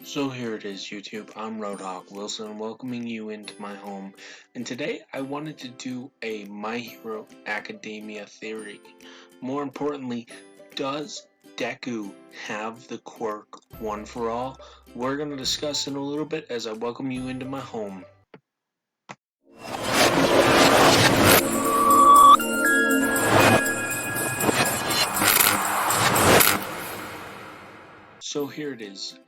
So here it is, YouTube. I'm Roadhog Wilson, welcoming you into my home, and today I wanted to do a My Hero Academia theory. More importantly, does Deku have the quirk one for all? We're going to discuss in a little bit as I welcome you into my home. So here it is.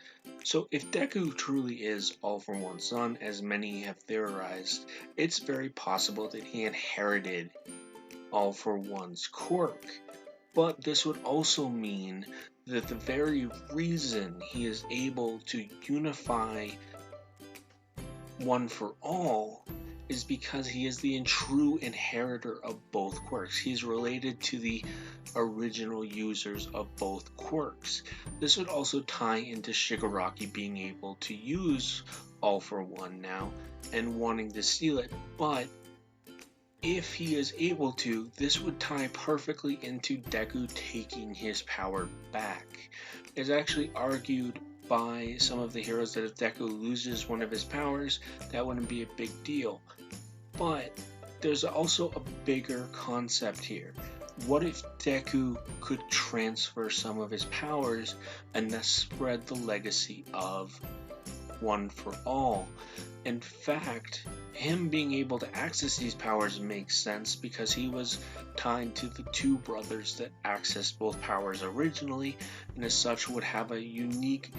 So if Deku truly is All For One's son, as many have theorized, it's very possible that he inherited All For One's quirk. But this would also mean that the very reason he is able to unify One For All is because he is the true inheritor of both quirks. He's related to the original users of both quirks. This would also tie into Shigaraki being able to use All For One now and wanting to steal it, but if he is able to, this would tie perfectly into Deku taking his power back. It's actually argued by some of the heroes that if Deku loses one of his powers, that wouldn't be a big deal. But there's also a bigger concept here. What if Deku could transfer some of his powers and thus spread the legacy of One For All? In fact, him being able to access these powers makes sense because he was tied to the two brothers that accessed both powers originally, and as such would have a unique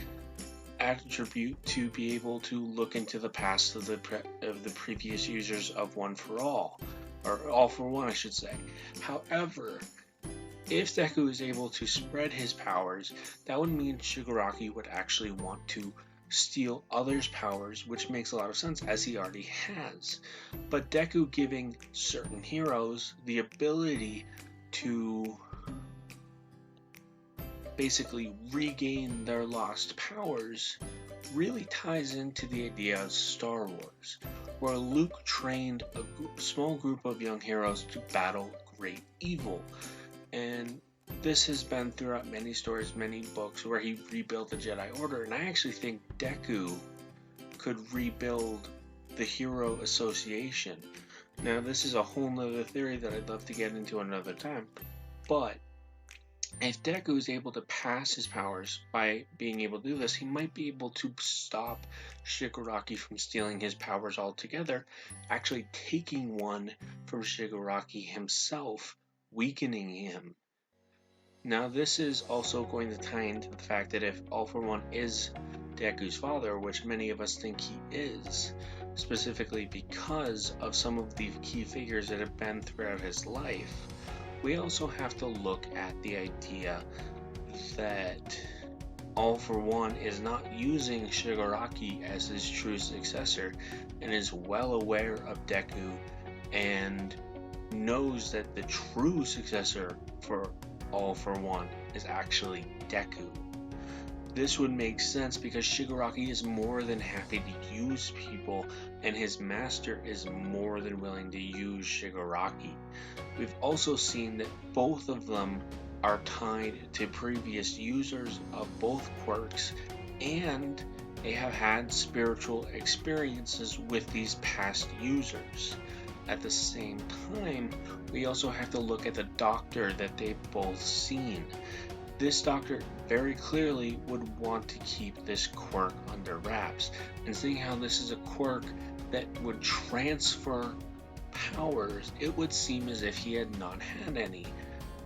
attribute to be able to look into the past of the previous users of One For All, or All For One I should say. However, if Deku is able to spread his powers, that would mean Shigaraki would actually want to steal others' powers, which makes a lot of sense as he already has. But Deku giving certain heroes the ability to basically regain their lost powers really ties into the idea of Star Wars, where Luke trained a small group of young heroes to battle great evil. And this has been throughout many stories, many books, where he rebuilt the Jedi Order, and I actually think Deku could rebuild the Hero Association. Now, this is a whole nother theory that I'd love to get into another time, but if Deku is able to pass his powers by being able to do this, he might be able to stop Shigaraki from stealing his powers altogether, actually taking one from Shigaraki himself, weakening him. Now, this is also going to tie into the fact that if All For One is Deku's father, which many of us think he is, specifically because of some of the key figures that have been throughout his life, we also have to look at the idea that All For One is not using Shigaraki as his true successor and is well aware of Deku and knows that the true successor for All For One is actually Deku. This would make sense because Shigaraki is more than happy to use people, and his master is more than willing to use Shigaraki. We've also seen that both of them are tied to previous users of both quirks, and they have had spiritual experiences with these past users. At the same time, we also have to look at the doctor that they've both seen. This doctor very clearly would want to keep this quirk under wraps, and seeing how this is a quirk that would transfer powers, it would seem as if he had not had any.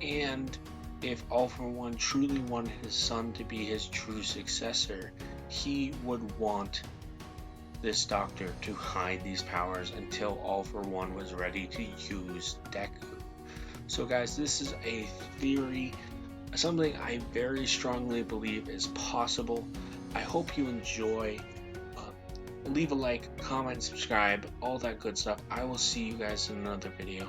And if All For One truly wanted his son to be his true successor, he would want this doctor to hide these powers until All For One was ready to use Deku. So guys, this is a theory, something I very strongly believe is possible. I hope you enjoy. Leave a like, comment, subscribe, all that good stuff. I will see you guys in another video.